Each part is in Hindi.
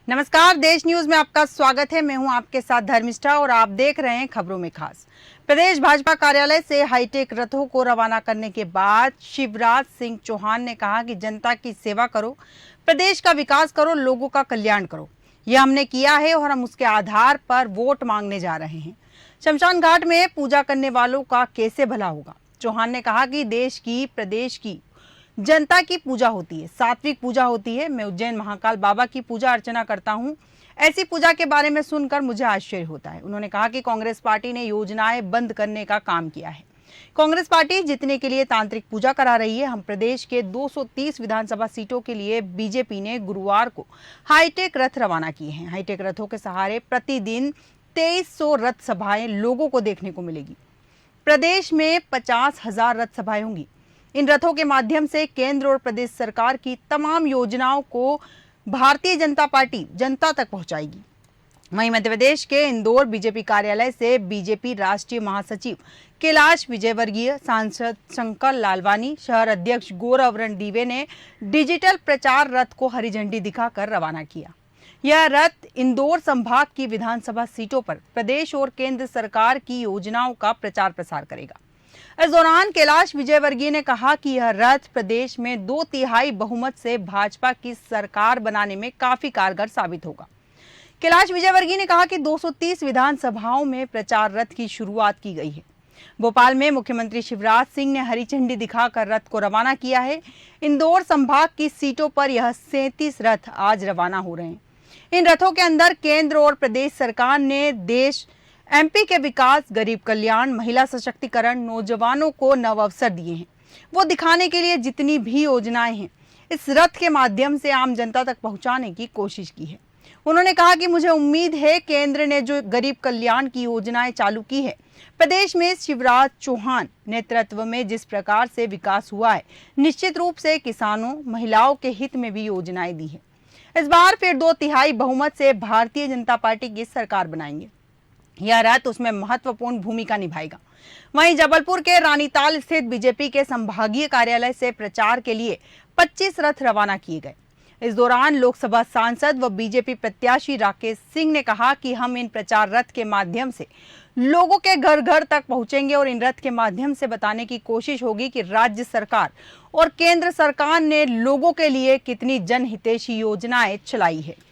नमस्कार, देश न्यूज में आपका स्वागत है। मैं हूं आपके साथ धर्मिष्ठा और आप देख रहे हैं खबरों में खास। प्रदेश भाजपा कार्यालय से हाईटेक रथों को रवाना करने के बाद शिवराज सिंह चौहान ने कहा कि जनता की सेवा करो, प्रदेश का विकास करो, लोगों का कल्याण करो। यह हमने किया है और हम उसके आधार पर वोट मांगने जा रहे हैं। शमशान घाट में पूजा करने वालों का कैसे भला होगा। चौहान ने कहा कि देश की, प्रदेश की जनता की पूजा होती है, सात्विक पूजा होती है। मैं उज्जैन महाकाल बाबा की पूजा अर्चना करता हूं। ऐसी पूजा के बारे में सुनकर मुझे आश्चर्य होता है। उन्होंने कहा कि कांग्रेस पार्टी ने योजनाएं बंद करने का काम किया है। कांग्रेस पार्टी जीतने के लिए तांत्रिक पूजा करा रही है। हम प्रदेश के 230 विधानसभा सीटों के लिए बीजेपी ने गुरुवार को हाईटेक रथ रवाना किए हैं। हाईटेक रथों के सहारे प्रतिदिन 2300 रथ सभाएं लोगों को देखने को मिलेगी। प्रदेश में 50,000 रथ सभाएं होंगी। इन रथों के माध्यम से केंद्र और प्रदेश सरकार की तमाम योजनाओं को भारतीय जनता पार्टी जनता तक पहुंचाएगी। वहीं मध्य प्रदेश के इंदौर बीजेपी कार्यालय से बीजेपी राष्ट्रीय महासचिव कैलाश विजयवर्गीय, सांसद शंकर लालवानी, शहर अध्यक्ष गौरव रणदीवे ने डिजिटल प्रचार रथ को हरी झंडी दिखाकर रवाना किया। यह रथ इंदौर संभाग की विधानसभा सीटों पर प्रदेश और केंद्र सरकार की योजनाओं का प्रचार प्रसार करेगा। इस दौरान कैलाश विजयवर्गीय ने कहा कि यह रथ प्रदेश में 2/3 बहुमत से भाजपा की सरकार बनाने में काफी कारगर साबित होगा। कैलाश विजयवर्गीय ने कहा कि 230 विधानसभाओं में प्रचार रथ की शुरुआत की गई है। भोपाल में मुख्यमंत्री शिवराज सिंह ने हरी झंडी दिखाकर रथ को रवाना किया है। इंदौर संभाग की सीटों पर यह 37 रथ आज रवाना हो रहे हैं। इन रथों के अंदर केंद्र और प्रदेश सरकार ने देश, एमपी के विकास, गरीब कल्याण, महिला सशक्तिकरण, नौजवानों को नव अवसर दिए हैं। वो दिखाने के लिए जितनी भी योजनाएं हैं, इस रथ के माध्यम से आम जनता तक पहुंचाने की कोशिश की है। उन्होंने कहा कि मुझे उम्मीद है केंद्र ने जो गरीब कल्याण की योजनाएं चालू की है, प्रदेश में शिवराज चौहान नेतृत्व में जिस प्रकार से विकास हुआ है, निश्चित रूप से किसानों, महिलाओं के हित में भी योजनाएं दी है। इस बार फिर 2/3 बहुमत से भारतीय जनता पार्टी की सरकार बनाएंगे। यह रथ उसमें महत्वपूर्ण भूमिका निभाएगा। वहीं जबलपुर के रानीताल स्थित बीजेपी के संभागीय कार्यालय से प्रचार के लिए 25 रथ रवाना किए गए। इस दौरान लोकसभा सांसद व बीजेपी प्रत्याशी राकेश सिंह ने कहा कि हम इन प्रचार रथ के माध्यम से लोगों के घर घर तक पहुंचेंगे और इन रथ के माध्यम से बताने की कोशिश होगी कि राज्य सरकार और केंद्र सरकार ने लोगों के लिए कितनी जनहितैषी योजनाएं चलाई है।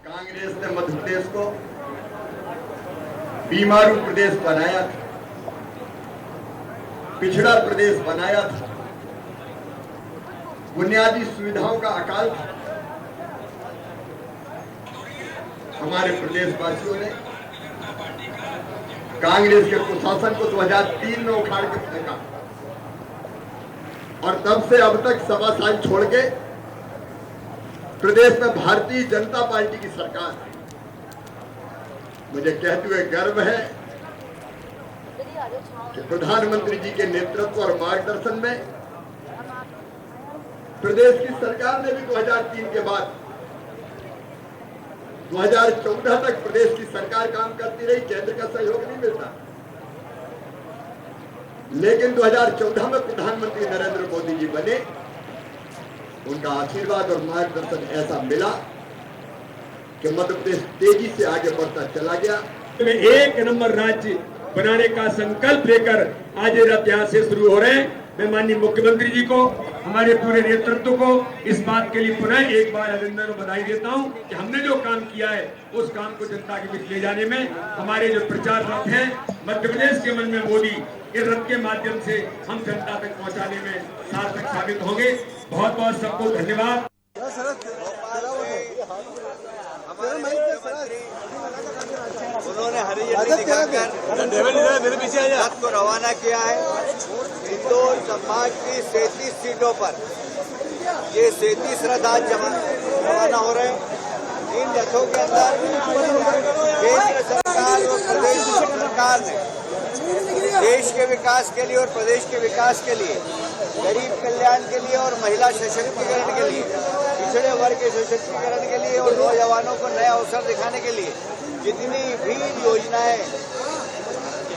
कांग्रेस ने मध्य प्रदेश को बीमारू प्रदेश बनाया था, पिछड़ा प्रदेश बनाया था, बुनियादी सुविधाओं का अकाल था। हमारे प्रदेशवासियों ने कांग्रेस के कुशासन को 2003 में उखाड़ के फेंका और तब से अब तक 1.25 साल छोड़ के प्रदेश में भारतीय जनता पार्टी की सरकार है। मुझे कहते हुए गर्व है कि प्रधानमंत्री जी के नेतृत्व और मार्गदर्शन में प्रदेश की सरकार ने भी 2003 के बाद 2014 तक प्रदेश की सरकार काम करती रही। केंद्र का सहयोग नहीं मिलता, लेकिन 2014 में प्रधानमंत्री नरेंद्र मोदी जी बने। उनका आशीर्वाद और मार्गदर्शन ऐसा मिला कि मध्य प्रदेश तेजी से आगे बढ़ता चला गया। एक नंबर राज्य बनाने का संकल्प लेकर आज ये रथ यहाँ से शुरू हो रहे हैं। मैं माननीय मुख्यमंत्री जी को, हमारे पूरे नेतृत्व को इस बात के लिए पुनः एक बार अभिनंदन और बधाई देता हूँ कि हमने जो काम किया है उस काम को जनता के बीच ले जाने में हमारे जो प्रचार रथ है मध्य प्रदेश के मन में मोदी, इस रथ के माध्यम से हम जनता तक पहुँचाने में सार्थक साबित होंगे। बहुत बहुत सबको धन्यवाद। उन्होंने हरी झंडी दिखाकर रथ को रवाना किया है। इंदौर संभाग की 37 सीटों पर ये 37 रथ आज रवाना हो रहे हैं। इन रथों के अंदर केंद्र सरकार और प्रदेश सरकार ने देश के विकास के लिए और प्रदेश के विकास के लिए, गरीब कल्याण के लिए और महिला सशक्तिकरण के लिए, पिछड़े वर्ग के सशक्तिकरण के लिए और नौजवानों को नया अवसर दिखाने के लिए जितनी भी योजनाएं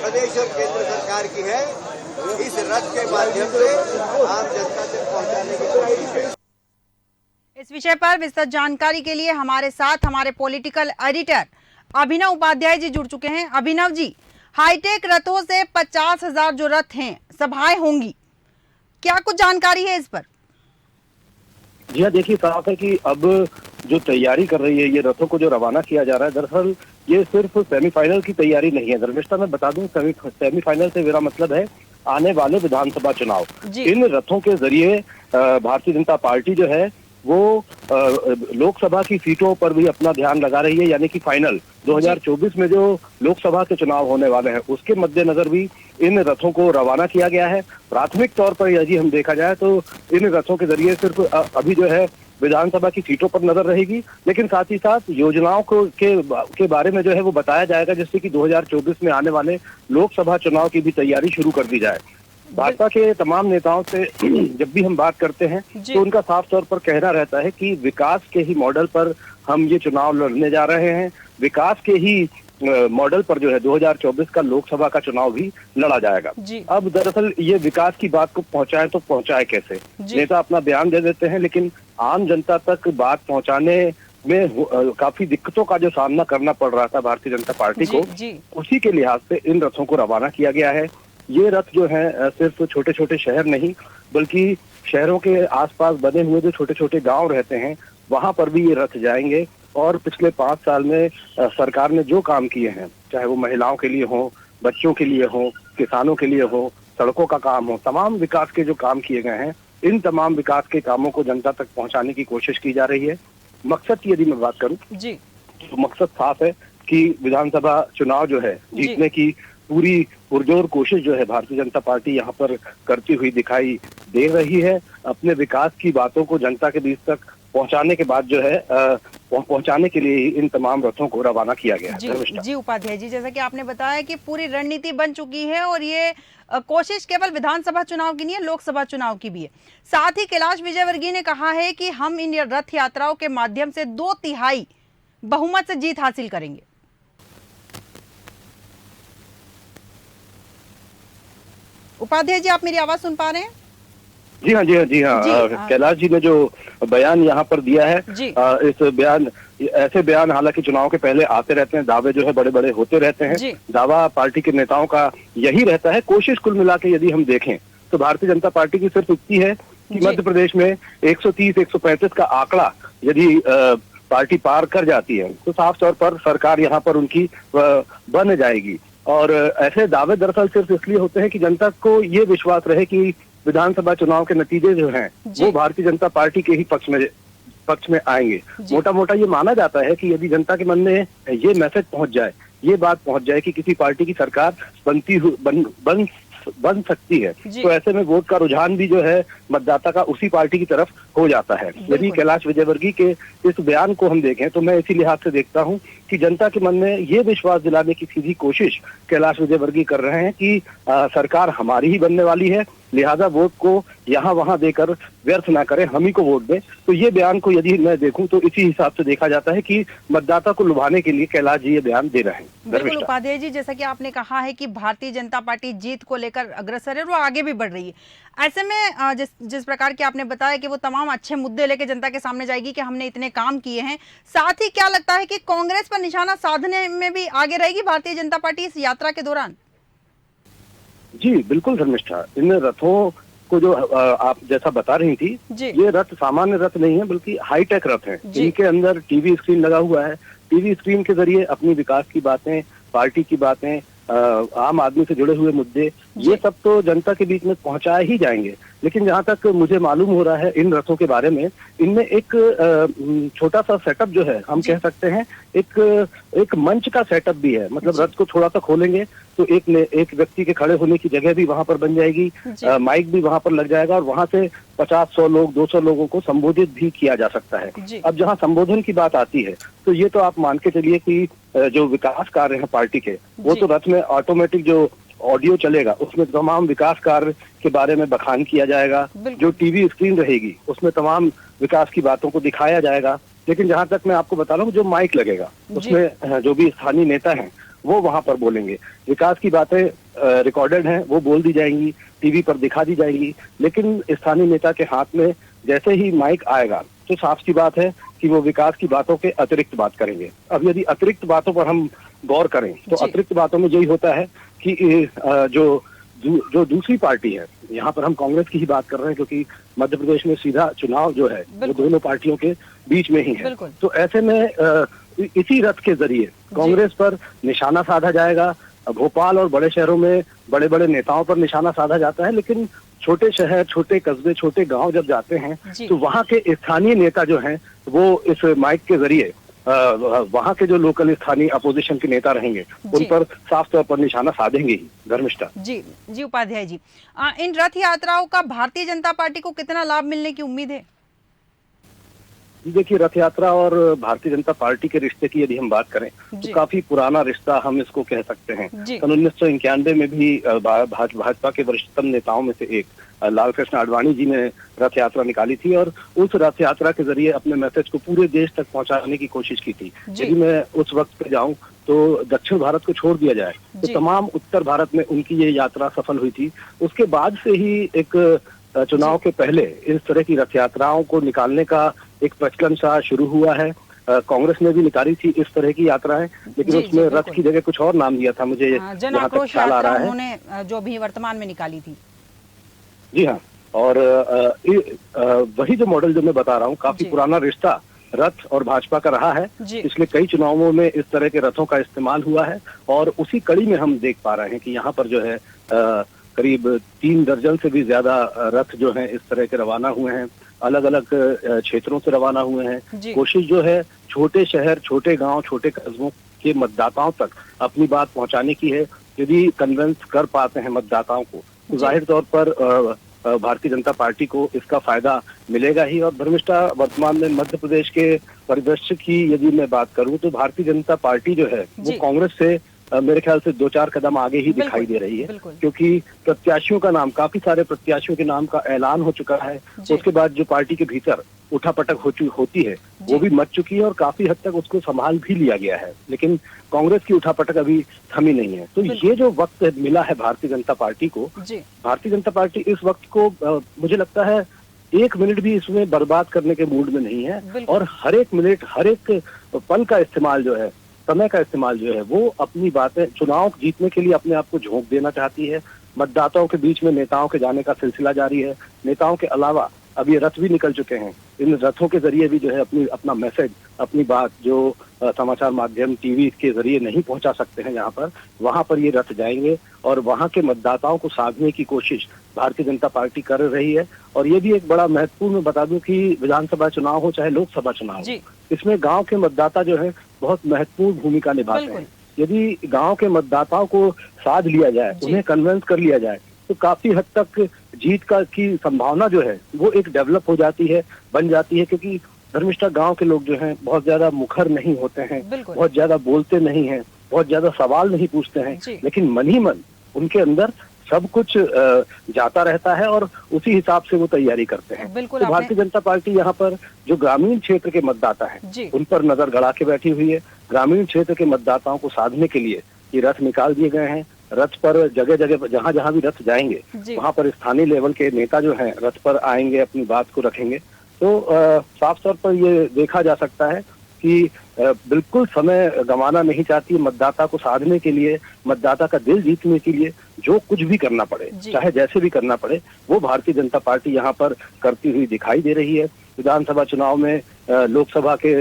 प्रदेश और केंद्र सरकार की है, इस रथ के माध्यम से आम जनता तक विषय पर विस्तृत जानकारी के लिए हमारे साथ हमारे पॉलिटिकल एडिटर अभिनव उपाध्याय जी जुड़ चुके हैं। अभिनव जी, हाईटेक रथों से 50,000 जो रथ हैं, सभाएं होंगी, क्या कुछ जानकारी है इस पर? जी हाँ, देखिए साफ है कि अब जो तैयारी कर रही है ये रथों को जो रवाना किया जा रहा है, दरअसल ये सिर्फ सेमीफाइनल की तैयारी नहीं है। धर्मिष्ठा मैं बता दूं, सेमीफाइनल से मेरा मतलब है आने वाले विधानसभा चुनाव। इन रथों के जरिए भारतीय जनता पार्टी जो है वो लोकसभा की सीटों पर भी अपना ध्यान लगा रही है, यानी कि फाइनल 2024 में जो लोकसभा के चुनाव होने वाले हैं उसके मद्देनजर भी इन रथों को रवाना किया गया है। प्राथमिक तौर पर यदि हम देखा जाए तो इन रथों के जरिए सिर्फ अभी जो है विधानसभा की सीटों पर नजर रहेगी, लेकिन साथ ही साथ योजनाओं को के बारे में जो है वो बताया जाएगा, जिससे कि 2024 में आने वाले लोकसभा चुनाव की भी तैयारी शुरू कर दी जाए। भाजपा के तमाम नेताओं से जब भी हम बात करते हैं तो उनका साफ तौर पर कहना रहता है कि विकास के ही मॉडल पर हम ये चुनाव लड़ने जा रहे हैं, विकास के ही मॉडल पर जो है 2024 का लोकसभा का चुनाव भी लड़ा जाएगा। अब दरअसल ये विकास की बात को पहुंचाए तो पहुंचाए कैसे? नेता अपना बयान दे देते हैं, लेकिन आम जनता तक बात पहुंचाने में काफी दिक्कतों का जो सामना करना पड़ रहा था भारतीय जनता पार्टी को, उसी के लिहाज से इन रथों को रवाना किया गया है। ये रथ जो है सिर्फ छोटे छोटे शहर नहीं, बल्कि शहरों के आसपास बने हुए जो छोटे छोटे गांव रहते हैं वहां पर भी ये रथ जाएंगे। और पिछले 5 साल में सरकार ने जो काम किए हैं, चाहे वो महिलाओं के लिए हो, बच्चों के लिए हो, किसानों के लिए हो, सड़कों का काम हो, तमाम विकास के जो काम किए गए हैं, इन तमाम विकास के कामों को जनता तक पहुंचाने की कोशिश की जा रही है। मकसद की यदि मैं बात करूं तो मकसद साफ है कि विधानसभा चुनाव जो है जीतने की पूरी पुरजोर कोशिश जो है भारतीय जनता पार्टी यहाँ पर करती हुई दिखाई दे रही है। अपने विकास की बातों को जनता के बीच तक पहुंचाने के बाद जो है पहुंचाने के लिए इन तमाम रथों को रवाना किया गया है। जी उपाध्याय जी, जैसा कि आपने बताया कि पूरी रणनीति बन चुकी है और ये कोशिश केवल विधानसभा चुनाव की नहीं है, लोकसभा चुनाव की भी है। साथ ही कैलाश विजयवर्गीय ने कहा है कि हम इन रथ यात्राओं के माध्यम से 2/3 बहुमत से जीत हासिल करेंगे। उपाध्याय जी, आप मेरी आवाज सुन पा रहे हैं? जी हाँ। कैलाश जी ने जो बयान यहाँ पर दिया है, ऐसे बयान हालांकि चुनाव के पहले आते रहते हैं, दावे जो है बड़े बड़े होते रहते हैं। दावा पार्टी के नेताओं का यही रहता है। कोशिश कुल मिला के यदि हम देखें तो भारतीय जनता पार्टी की सिर्फ इतनी है कि मध्य प्रदेश में 130-135 का आंकड़ा यदि पार्टी पार कर जाती है तो साफ तौर पर सरकार यहाँ पर उनकी बन जाएगी। और ऐसे दावे दरअसल सिर्फ इसलिए होते हैं कि जनता को ये विश्वास रहे कि विधानसभा चुनाव के नतीजे जो हैं वो भारतीय जनता पार्टी के ही पक्ष में आएंगे। मोटा मोटा ये माना जाता है कि यदि जनता के मन में ये मैसेज पहुंच जाए, ये बात पहुंच जाए कि किसी पार्टी की सरकार बन सकती है, तो ऐसे में वोट का रुझान भी जो है मतदाता का उसी पार्टी की तरफ हो जाता है। यदि कैलाश विजयवर्गीय के इस बयान को हम देखें तो मैं इसी लिहाज से देखता हूं कि जनता के मन में ये विश्वास दिलाने की सीधी कोशिश कैलाश विजयवर्गीय कर रहे हैं कि सरकार हमारी ही बनने वाली है, लिहाजा वोट को यहाँ वहां देकर व्यर्थ ना करें, हम ही को वोट दें। तो ये बयान को यदि मैं देखूं तो इसी हिसाब से देखा जाता है कि मतदाता को लुभाने के लिए कैलाश जी ये बयान दे रहे हैं। बिल्कुल उपाध्याय जी, जैसा कि आपने कहा है कि भारतीय जनता पार्टी जीत को लेकर अग्रसर है, वो आगे भी बढ़ रही है। ऐसे में जिस प्रकार की आपने बताया कि वो तमाम अच्छे मुद्दे लेके जनता के सामने जाएगी कि हमने इतने काम किए हैं, साथ ही क्या लगता है कि कांग्रेस पर निशाना साधने में भी आगे रहेगी भारतीय जनता पार्टी इस यात्रा के दौरान? जी बिल्कुल धर्मिष्ठा, इन रथों को जो आप जैसा बता रही थी, ये रथ सामान्य रथ नहीं है बल्कि हाईटेक रथ हैं। इनके अंदर टीवी स्क्रीन लगा हुआ है। टीवी स्क्रीन के जरिए अपनी विकास की बातें, पार्टी की बातें, आम आदमी से जुड़े हुए मुद्दे, ये सब तो जनता के बीच में पहुंचाए ही जाएंगे। लेकिन जहां तक मुझे मालूम हो रहा है इन रथों के बारे में, इनमें एक छोटा सा सेटअप जो है, हम कह सकते हैं एक मंच का सेटअप भी है। मतलब रथ को थोड़ा सा खोलेंगे तो एक व्यक्ति के खड़े होने की जगह भी वहां पर बन जाएगी, माइक भी वहां पर लग जाएगा और वहां से 50-100 लोग, 200 लोगों को संबोधित भी किया जा सकता है। अब जहां संबोधन की बात आती है तो ये तो आप मान के चलिए कि जो विकास कार्य है पार्टी के, वो तो रथ में ऑटोमेटिक जो ऑडियो चलेगा उसमें तमाम विकास कार्य के बारे में बखान किया जाएगा। जो टीवी स्क्रीन रहेगी उसमें तमाम विकास की बातों को दिखाया जाएगा। लेकिन जहां तक मैं आपको बता रहा हूँ, जो माइक लगेगा उसमें जो भी स्थानीय नेता हैं वो वहां पर बोलेंगे। विकास की बातें रिकॉर्डेड हैं, वो बोल दी जाएंगी, टीवी पर दिखा दी जाएंगी। लेकिन स्थानीय नेता के हाथ में जैसे ही माइक आएगा तो साफ सी बात है कि वो विकास की बातों के अतिरिक्त बात करेंगे। अब यदि अतिरिक्त बातों पर हम गौर करें तो जी। अतिरिक्त बातों में यही होता है कि जो दूसरी पार्टी है, यहाँ पर हम कांग्रेस की ही बात कर रहे हैं क्योंकि मध्य प्रदेश में सीधा चुनाव जो है वो बिल्कुल। दोनों पार्टियों के बीच में ही है। बिल्कुल। तो ऐसे में इसी रथ के जरिए कांग्रेस पर निशाना साधा जाएगा। भोपाल और बड़े शहरों में बड़े बड़े नेताओं पर निशाना साधा जाता है, लेकिन छोटे शहर, छोटे कस्बे, छोटे गांव जब जाते हैं जी। तो वहाँ के स्थानीय नेता जो हैं वो इस माइक के जरिए वहाँ के जो लोकल स्थानीय अपोजिशन के नेता रहेंगे उन जी। पर साफ तौर पर निशाना साधेंगे ही धर्मिष्ठा। जी जी उपाध्याय जी, इन रथ यात्राओं का भारतीय जनता पार्टी को कितना लाभ मिलने की उम्मीद है? देखिए, रथ यात्रा और भारतीय जनता पार्टी के रिश्ते की यदि हम बात करें जी। तो काफी पुराना रिश्ता हम इसको कह सकते हैं। जी। सन 1991 में भी भाजपा के वरिष्ठतम नेताओं में से एक लाल कृष्ण आडवाणी जी ने रथ यात्रा निकाली थी और उस रथ यात्रा के जरिए अपने मैसेज को पूरे देश तक पहुंचाने की कोशिश की थी। जी। यदि मैं उस वक्त पे जाऊं तो दक्षिण भारत को छोड़ दिया जाए तो जी। तमाम उत्तर भारत में उनकी ये यात्रा सफल हुई थी। उसके बाद से ही एक चुनाव के पहले इस तरह की रथ यात्राओं को निकालने का एक प्रचलन सा शुरू हुआ है। कांग्रेस ने भी निकाली थी इस तरह की यात्राएं, लेकिन जी, उसमें जी, रथ बिल्कुल। की जगह कुछ और नाम दिया था, मुझे जन जहाँ तक आक्रोश ख्याल आ यात्रा रहा है। उन्होंने जो अभी वर्तमान में निकाली थी। जी हाँ, और वही जो मॉडल जो मैं बता रहा हूँ, काफी जी। पुराना रिश्ता रथ और भाजपा का रहा है। जी। पिछले कई चुनावों में इस तरह के रथों का इस्तेमाल हुआ है और उसी कड़ी में हम देख पा रहे हैं कि यहाँ पर जो है करीब 3 दर्जन से भी ज्यादा रथ जो हैं इस तरह के रवाना हुए हैं, अलग अलग क्षेत्रों से रवाना हुए हैं। जी। कोशिश जो है छोटे शहर, छोटे गांव, छोटे कस्बों के मतदाताओं तक अपनी बात पहुंचाने की है। यदि कन्विंस कर पाते हैं मतदाताओं को तो जी। जाहिर तौर पर भारतीय जनता पार्टी को इसका फायदा मिलेगा ही। और धर्मिष्ठा, वर्तमान में मध्य प्रदेश के परिदृश्य की यदि मैं बात करूं तो भारतीय जनता पार्टी जो है वो जी। कांग्रेस से मेरे ख्याल से 2-4 कदम आगे ही बिल्कुल, दिखाई दे रही है, बिल्कुल। क्योंकि प्रत्याशियों का नाम, काफी सारे प्रत्याशियों के नाम का ऐलान हो चुका है। जी। उसके बाद जो पार्टी के भीतर उठापटक होती है जी। वो भी मच चुकी है और काफी हद तक उसको संभाल भी लिया गया है, लेकिन कांग्रेस की उठापटक अभी थमी नहीं है। तो बिल्कुल। ये जो वक्त मिला है भारतीय जनता पार्टी को, जी। भारतीय जनता पार्टी इस वक्त को मुझे लगता है 1 मिनट भी इसमें बर्बाद करने के मूड में नहीं है बिल्कुल। और हर एक मिनट, हर एक पल का इस्तेमाल जो है, समय का इस्तेमाल जो है वो अपनी बातें, चुनाव जीतने के लिए अपने आप को झोंक देना चाहती है। मतदाताओं के बीच में नेताओं के जाने का सिलसिला जारी है। नेताओं के अलावा अब ये रथ भी निकल चुके हैं। इन रथों के जरिए भी जो है अपना मैसेज, अपनी बात जो समाचार माध्यम, टीवी के जरिए नहीं पहुंचा सकते हैं यहाँ पर, वहां पर ये रथ जाएंगे और वहां के मतदाताओं को साधने की कोशिश भारतीय जनता पार्टी कर रही है। और ये भी एक बड़ा महत्वपूर्ण, मैं बता दूं कि विधानसभा चुनाव हो चाहे लोकसभा चुनाव हो, जी। इसमें गांव के मतदाता जो है बहुत महत्वपूर्ण भूमिका निभाते बिल्कुल। हैं। यदि गांव के मतदाताओं को साध लिया जाए, जी। उन्हें कन्विंस कर लिया जाए, तो काफी हद तक जीत की संभावना जो है वो एक डेवलप हो जाती है, बन जाती है। क्योंकि धर्मिष्ठा, गांव के लोग जो हैं बहुत ज्यादा मुखर नहीं होते हैं, बिल्कुल। बहुत ज्यादा बोलते नहीं हैं, बहुत ज्यादा सवाल नहीं पूछते हैं, जी। लेकिन मन ही मन उनके अंदर सब कुछ जाता रहता है और उसी हिसाब से वो तैयारी करते हैं। बिल्कुल, तो आपने- भारतीय जनता पार्टी यहाँ पर जो ग्रामीण क्षेत्र के मतदाता हैं जी। उन पर नजर गड़ा के बैठी हुई है। ग्रामीण क्षेत्र के मतदाताओं को साधने के लिए ये रथ निकाल दिए गए हैं। रथ पर जगह जगह जहां जहां भी रथ जाएंगे जी। वहां पर स्थानीय लेवल के नेता जो हैं रथ पर आएंगे, अपनी बात को रखेंगे। तो साफ तौर पर ये देखा जा सकता है कि बिल्कुल समय गंवाना नहीं चाहती मतदाता को साधने के लिए, मतदाता का दिल जीतने के लिए जो कुछ भी करना पड़े, जी। चाहे जैसे भी करना पड़े, वो भारतीय जनता पार्टी यहाँ पर करती हुई दिखाई दे रही है। विधानसभा चुनाव में लोकसभा के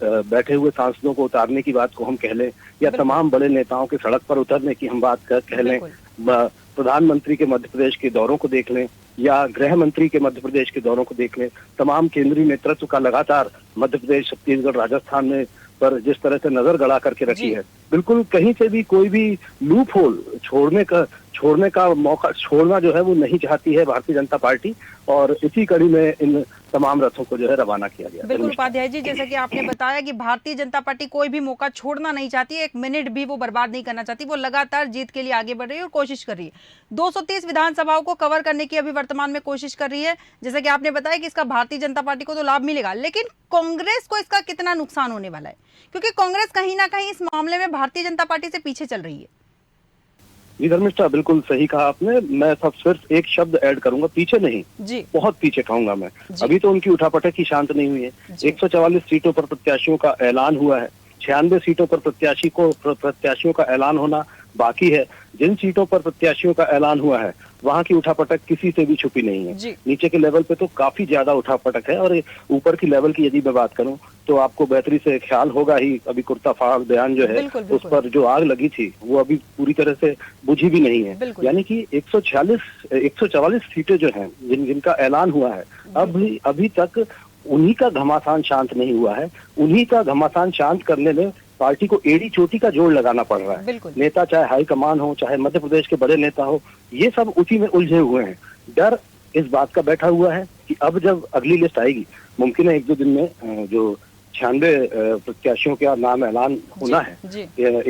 बैठे हुए सांसदों को उतारने की बात को हम कह लें, या बिल्कुल। तमाम बड़े नेताओं के सड़क पर उतरने की हम बात कह लें, बिल्कुल। प्रधानमंत्री के मध्य प्रदेश के दौरों को देख लें या गृह मंत्री के मध्य प्रदेश के दौरों को देख लें, तमाम केंद्रीय नेतृत्व का लगातार मध्य प्रदेश, छत्तीसगढ़, राजस्थान में पर जिस तरह से नजर गड़ा करके रखी जी। है, बिल्कुल कहीं से भी कोई भी लूप होल छोड़ने का मौका छोड़ना जो है वो नहीं चाहती है भारतीय जनता पार्टी। और इसी कड़ी में इन तमाम रथों को जो है रवाना किया गया। बिल्कुल उपाध्याय जी, जैसा कि आपने बताया कि भारतीय जनता पार्टी कोई भी मौका छोड़ना नहीं चाहती है, 1 मिनट भी वो बर्बाद नहीं करना चाहती। वो लगातार जीत के लिए आगे बढ़ रही है और कोशिश कर रही है। 230 विधानसभाओं को कवर करने की अभी वर्तमान में कोशिश कर रही है। जैसा कि आपने बताया कि इसका भारतीय जनता पार्टी को तो लाभ मिलेगा, लेकिन कांग्रेस को इसका कितना नुकसान होने वाला है, क्योंकि कांग्रेस कहीं ना कहीं इस मामले में भारतीय जनता पार्टी से पीछे चल रही है। जी धर्मिष्ठा, बिल्कुल सही कहा आपने। मैं सब सिर्फ एक शब्द ऐड करूंगा, पीछे नहीं, जी बहुत पीछे कहूंगा मैं। जी। अभी तो उनकी उठापटक की शांत नहीं हुई है। जी। 144 सीटों पर प्रत्याशियों का ऐलान हुआ है, 96 सीटों पर प्रत्याशियों का ऐलान होना बाकी है। जिन सीटों पर प्रत्याशियों का ऐलान हुआ है वहां की उठापटक किसी से भी छुपी नहीं है। जी। नीचे के लेवल पे तो काफी ज्यादा उठापटक है, और ऊपर की लेवल की यदि मैं बात करूं तो आपको बेहतरी से ख्याल होगा ही, अभी कुर्ता फाड़ बयान जो है बिल्कुल, उस बिल्कुल। पर जो आग लगी थी वो अभी पूरी तरह से बुझी भी नहीं है। बिल्कुल। यानी कि 144 सीटें जो हैं जिनका ऐलान हुआ है, अभी तक उन्हीं का घमासान शांत नहीं हुआ है। उन्हीं का घमासान शांत करने में पार्टी को एड़ी चोटी का जोड़ लगाना पड़ रहा है। बिल्कुल। नेता चाहे हाईकमान हो, चाहे मध्य प्रदेश के बड़े नेता हो, ये सब उसी में उलझे हुए हैं। डर इस बात का बैठा हुआ है कि अब जब अगली लिस्ट आएगी, मुमकिन है 1-2 दिन में जो 96 प्रत्याशियों का नाम ऐलान होना है, जी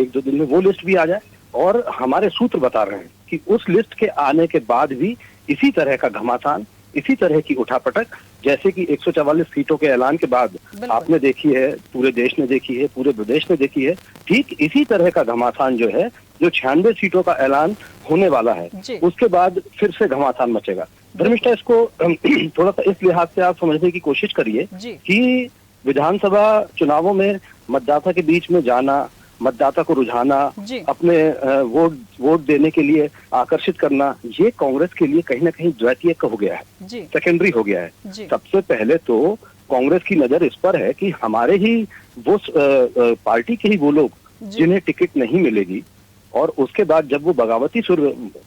1-2 दिन में वो लिस्ट भी आ जाए। और हमारे सूत्र बता रहे हैं कि उस लिस्ट के आने के बाद भी इसी तरह का घमासान, इसी तरह की उठापटक, जैसे कि 144 सीटों के ऐलान के बाद आपने देखी है, पूरे देश ने देखी है, पूरे प्रदेश ने देखी है, ठीक इसी तरह का घमासान जो है, जो 96 सीटों का ऐलान होने वाला है, उसके बाद फिर से घमासान मचेगा। धर्मिष्ठा, इसको थोड़ा सा इस लिहाज से आप समझने की कोशिश करिए कि विधानसभा चुनावों में मतदाता के बीच में जाना, मतदाता को रुझाना, अपने वोट देने के लिए आकर्षित करना, ये कांग्रेस के लिए कहीं ना कहीं द्वितीयक हो गया है, सेकेंडरी हो गया है। सबसे पहले तो कांग्रेस की नजर इस पर है कि हमारे ही वो पार्टी के ही वो लोग जिन्हें टिकट नहीं मिलेगी, और उसके बाद जब वो बगावती सुर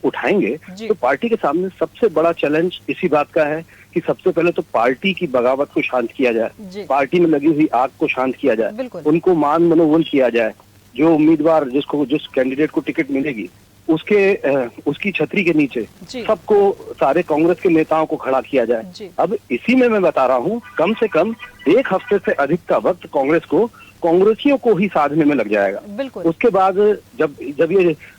उठाएंगे तो पार्टी के सामने सबसे बड़ा चैलेंज इसी बात का है कि सबसे पहले तो पार्टी की बगावत को शांत किया जाए, पार्टी में लगी हुई आग को शांत किया जाए, उनको मान मनोबल किया जाए। जो उम्मीदवार जिस कैंडिडेट को टिकट मिलेगी उसकी छतरी के नीचे सबको, सारे कांग्रेस के नेताओं को खड़ा किया जाए। अब इसी में मैं बता रहा हूँ, कम से कम 1 हफ्ते से अधिक का वक्त कांग्रेसियों को ही साधने में लग जाएगा। उसके बाद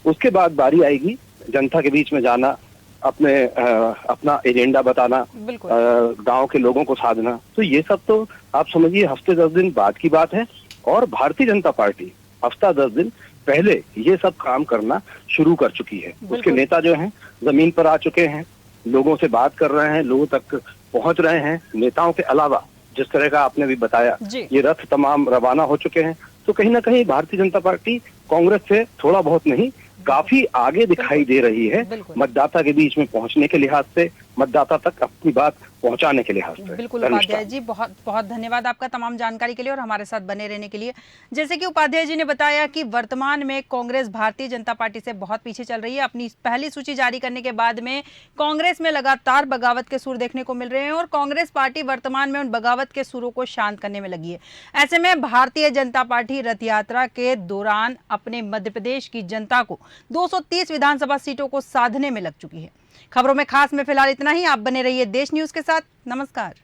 उसके बाद बारी आएगी जनता के बीच में जाना, अपना एजेंडा बताना, गांव के लोगों को साधना। तो ये सब तो आप समझिए हफ्ते 10 दिन बाद की बात है। और भारतीय जनता पार्टी हफ्ता 10 दिन पहले ये सब काम करना शुरू कर चुकी है। उसके नेता जो हैं जमीन पर आ चुके हैं, लोगों से बात कर रहे हैं, लोगों तक पहुंच रहे हैं। नेताओं के अलावा जिस तरह का आपने भी बताया, ये रथ तमाम रवाना हो चुके हैं। तो कहीं ना कहीं भारतीय जनता पार्टी कांग्रेस से थोड़ा बहुत नहीं, काफी आगे दिखाई दे रही है मतदाता के बीच में पहुंचने के लिहाज से, मतदाता तक अपनी बात पहुंचाने के लिहाज से। बिल्कुल उपाध्याय जी, बहुत बहुत धन्यवाद आपका तमाम जानकारी के लिए और हमारे साथ बने रहने के लिए। जैसे कि उपाध्याय जी ने बताया कि वर्तमान में कांग्रेस भारतीय जनता पार्टी से बहुत पीछे चल रही है। अपनी पहली सूची जारी करने के बाद में कांग्रेस में लगातार बगावत के सुर देखने को मिल रहे हैं और कांग्रेस पार्टी वर्तमान में उन बगावत के सुरों को शांत करने में लगी है। ऐसे में भारतीय जनता पार्टी रथ यात्रा के दौरान अपने मध्य प्रदेश की जनता को 230 विधानसभा सीटों को साधने में लग चुकी है। खबरों में खास में फिलहाल इतना ही। आप बने रहिए देश न्यूज के साथ। नमस्कार।